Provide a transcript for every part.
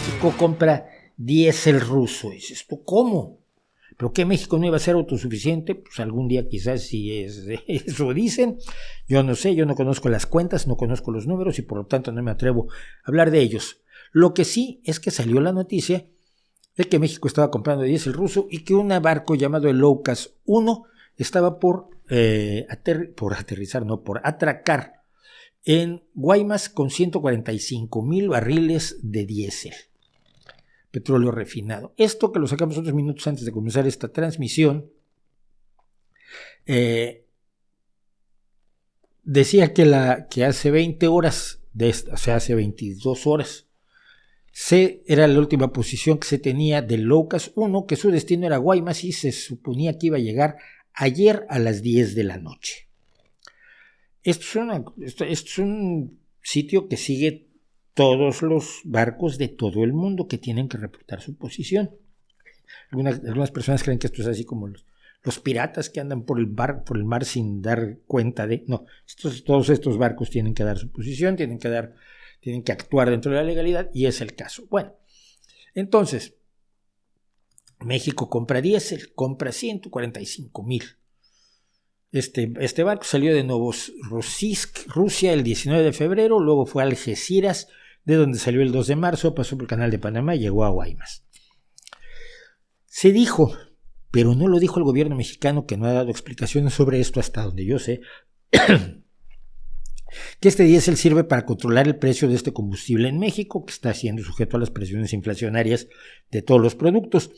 México compra diésel ruso. Y dices tú, ¿cómo? ¿Pero qué, México no iba a ser autosuficiente? Pues algún día quizás si eso dicen. Yo no sé, yo no conozco las cuentas, no conozco los números y por lo tanto no me atrevo a hablar de ellos. Lo que sí es que salió la noticia de que México estaba comprando diésel ruso y que un barco llamado el Laucas 1 estaba por atracar en Guaymas con 145,000 barriles de diésel, petróleo refinado. Esto que lo sacamos unos minutos antes de comenzar esta transmisión, decía que hace 20 horas, o sea, hace 22 horas, era la última posición que se tenía del Laucas 1, que su destino era Guaymas y se suponía que iba a llegar ayer a las 10 de la noche. Esto es un sitio que sigue todos los barcos de todo el mundo que tienen que reportar su posición. Algunas personas creen que esto es así como los piratas que andan por el mar sin dar cuenta de... No, todos estos barcos tienen que dar su posición, tienen que actuar dentro de la legalidad y es el caso. Bueno, entonces, México compra diésel, compra 145,000. Este barco salió de Novorossiysk, Rusia, el 19 de febrero, luego fue a Algeciras, de donde salió el 2 de marzo, pasó por el Canal de Panamá y llegó a Guaymas. Se dijo, pero no lo dijo el gobierno mexicano, que no ha dado explicaciones sobre esto hasta donde yo sé, que este diésel sirve para controlar el precio de este combustible en México, que está siendo sujeto a las presiones inflacionarias de todos los productos.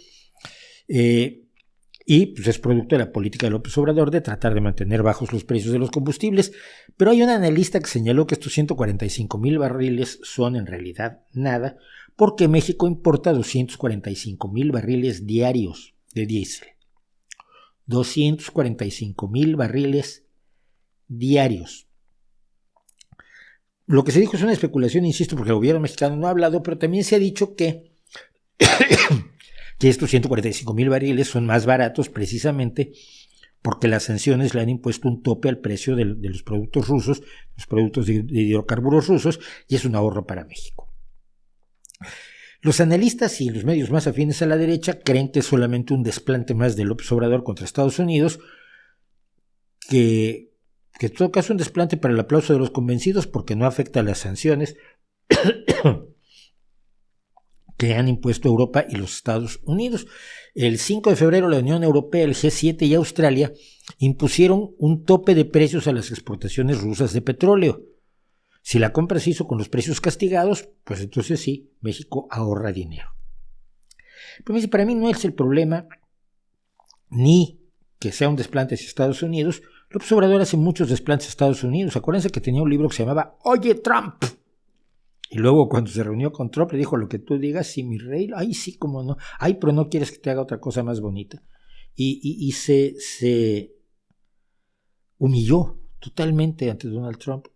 Y pues es producto de la política de López Obrador de tratar de mantener bajos los precios de los combustibles. Pero hay un analista que señaló que estos 145,000 barriles son en realidad nada, porque México importa 245,000 barriles diarios de diésel. 245,000 barriles diarios. Lo que se dijo es una especulación, insisto, porque el gobierno mexicano no ha hablado, pero también se ha dicho que estos 145,000 barriles son más baratos precisamente porque las sanciones le han impuesto un tope al precio de los productos rusos, los productos de hidrocarburos rusos, y es un ahorro para México. Los analistas y los medios más afines a la derecha creen que es solamente un desplante más de López Obrador contra Estados Unidos, que en todo caso es un desplante para el aplauso de los convencidos porque no afecta a las sanciones que han impuesto Europa y los Estados Unidos. El 5 de febrero la Unión Europea, el G7 y Australia impusieron un tope de precios a las exportaciones rusas de petróleo. Si la compra se hizo con los precios castigados, pues entonces sí, México ahorra dinero. Pero para mí no es el problema ni que sea un desplante hacia Estados Unidos. López Obrador hace muchos desplantes a Estados Unidos. Acuérdense que tenía un libro que se llamaba Oye Trump. Y luego cuando se reunió con Trump le dijo, lo que tú digas, sí, mi rey, ay, sí, cómo no, ay, pero no quieres que te haga otra cosa más bonita. Y se humilló totalmente ante Donald Trump,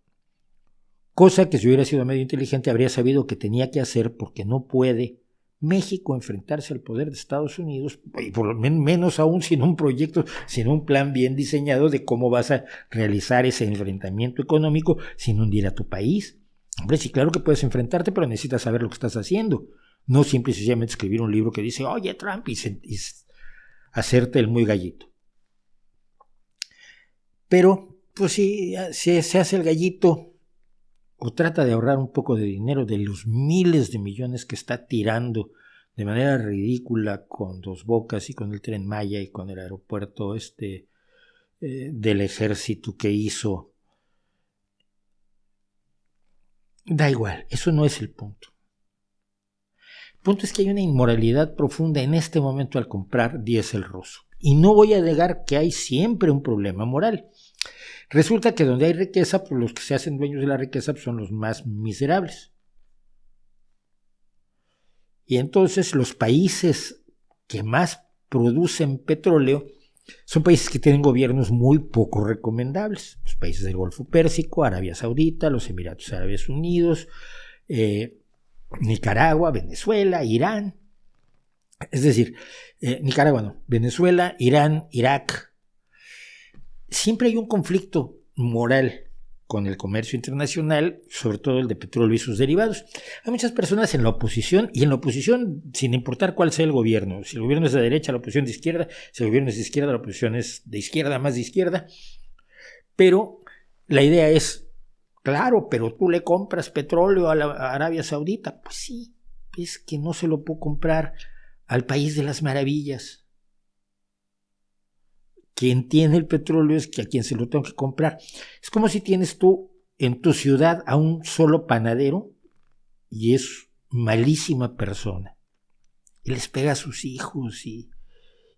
cosa que si hubiera sido medio inteligente habría sabido que tenía que hacer, porque no puede México enfrentarse al poder de Estados Unidos, y por lo menos aún sin un proyecto, sin un plan bien diseñado de cómo vas a realizar ese enfrentamiento económico sin hundir a tu país. Hombre, sí, claro que puedes enfrentarte, pero necesitas saber lo que estás haciendo. No simple y sencillamente escribir un libro que dice, oye, Trump, y hacerte el muy gallito. Pero, pues si se hace el gallito o trata de ahorrar un poco de dinero de los miles de millones que está tirando de manera ridícula con Dos Bocas y con el Tren Maya y con el aeropuerto del ejército que hizo, da igual, eso no es el punto. El punto es que hay una inmoralidad profunda en este momento al comprar diésel ruso. Y no voy a negar que hay siempre un problema moral. Resulta que donde hay riqueza, pues los que se hacen dueños de la riqueza son los más miserables. Y entonces los países que más producen petróleo son países que tienen gobiernos muy poco recomendables. Los países del Golfo Pérsico, Arabia Saudita, los Emiratos Árabes Unidos, Nicaragua, Venezuela, Irán. Es decir, Nicaragua no, Venezuela, Irán, Irak. Siempre hay un conflicto moral con el comercio internacional, sobre todo el de petróleo y sus derivados. Hay muchas personas en la oposición, y en la oposición sin importar cuál sea el gobierno. Si el gobierno es de derecha, la oposición de izquierda; si el gobierno es de izquierda, la oposición es de izquierda, más de izquierda. Pero la idea es, claro, pero tú le compras petróleo a Arabia Saudita. Pues sí, es que no se lo puedo comprar al país de las maravillas. Quien tiene el petróleo es a quien se lo tengo que comprar. Es como si tienes tú en tu ciudad a un solo panadero y es malísima persona. Y les pega a sus hijos y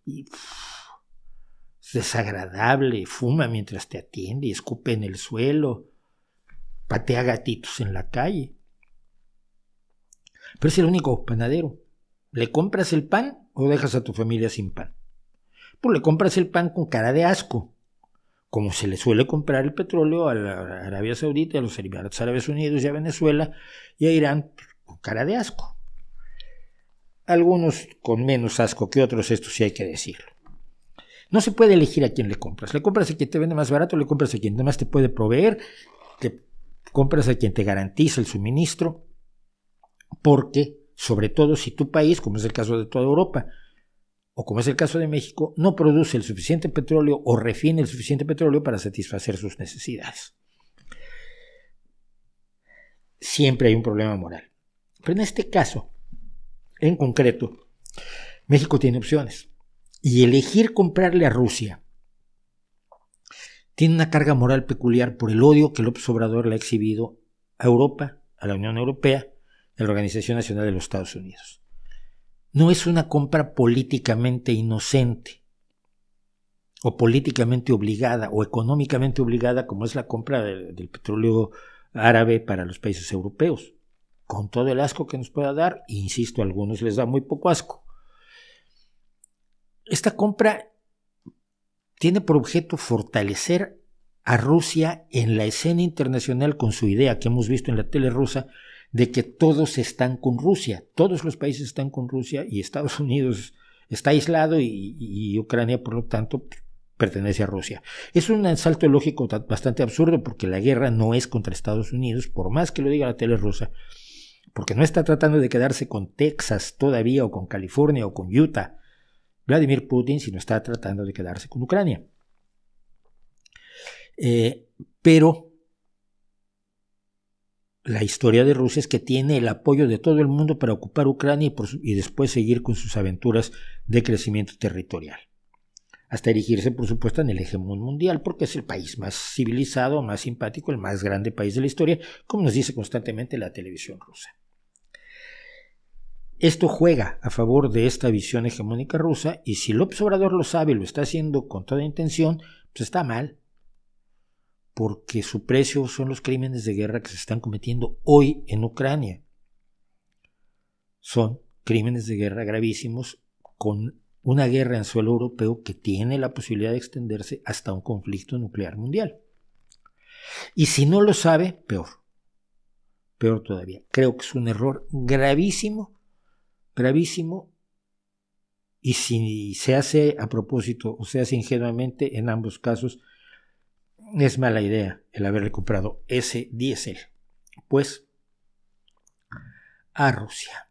es desagradable, fuma mientras te atiende y escupe en el suelo, patea gatitos en la calle. Pero es el único panadero. ¿Le compras el pan o dejas a tu familia sin pan? Pues le compras el pan con cara de asco, como se le suele comprar el petróleo a la Arabia Saudita, a los Emiratos Árabes Unidos y a Venezuela y a Irán, con cara de asco. Algunos con menos asco que otros, esto sí hay que decirlo. No se puede elegir a quién le compras. Le compras a quien te vende más barato, le compras a quien más te puede proveer, le compras a quien te garantiza el suministro, porque, sobre todo si tu país, como es el caso de toda Europa, o como es el caso de México, no produce el suficiente petróleo o refina el suficiente petróleo para satisfacer sus necesidades. Siempre hay un problema moral. Pero en este caso, en concreto, México tiene opciones. Y elegir comprarle a Rusia tiene una carga moral peculiar por el odio que López Obrador le ha exhibido a Europa, a la Unión Europea, a la Organización Nacional de los Estados Unidos. No es una compra políticamente inocente o políticamente obligada o económicamente obligada como es la compra del petróleo árabe para los países europeos, con todo el asco que nos pueda dar, e insisto, a algunos les da muy poco asco. Esta compra tiene por objeto fortalecer a Rusia en la escena internacional con su idea que hemos visto en la tele rusa de que todos están con Rusia, todos los países están con Rusia y Estados Unidos está aislado y Ucrania, por lo tanto, pertenece a Rusia. Es un salto lógico bastante absurdo porque la guerra no es contra Estados Unidos, por más que lo diga la tele rusa, porque no está tratando de quedarse con Texas todavía o con California o con Utah, Vladimir Putin, sino está tratando de quedarse con Ucrania. Pero la historia de Rusia es que tiene el apoyo de todo el mundo para ocupar Ucrania y después seguir con sus aventuras de crecimiento territorial. Hasta erigirse, por supuesto, en el hegemón mundial, porque es el país más civilizado, más simpático, el más grande país de la historia, como nos dice constantemente la televisión rusa. Esto juega a favor de esta visión hegemónica rusa, y si López Obrador lo sabe y lo está haciendo con toda intención, pues está mal, porque su precio son los crímenes de guerra que se están cometiendo hoy en Ucrania. Son crímenes de guerra gravísimos, con una guerra en suelo europeo que tiene la posibilidad de extenderse hasta un conflicto nuclear mundial. Y si no lo sabe, peor todavía. Creo que es un error gravísimo, y si se hace a propósito o se hace ingenuamente, en ambos casos es mala idea el haberle comprado ese diésel, pues, a Rusia.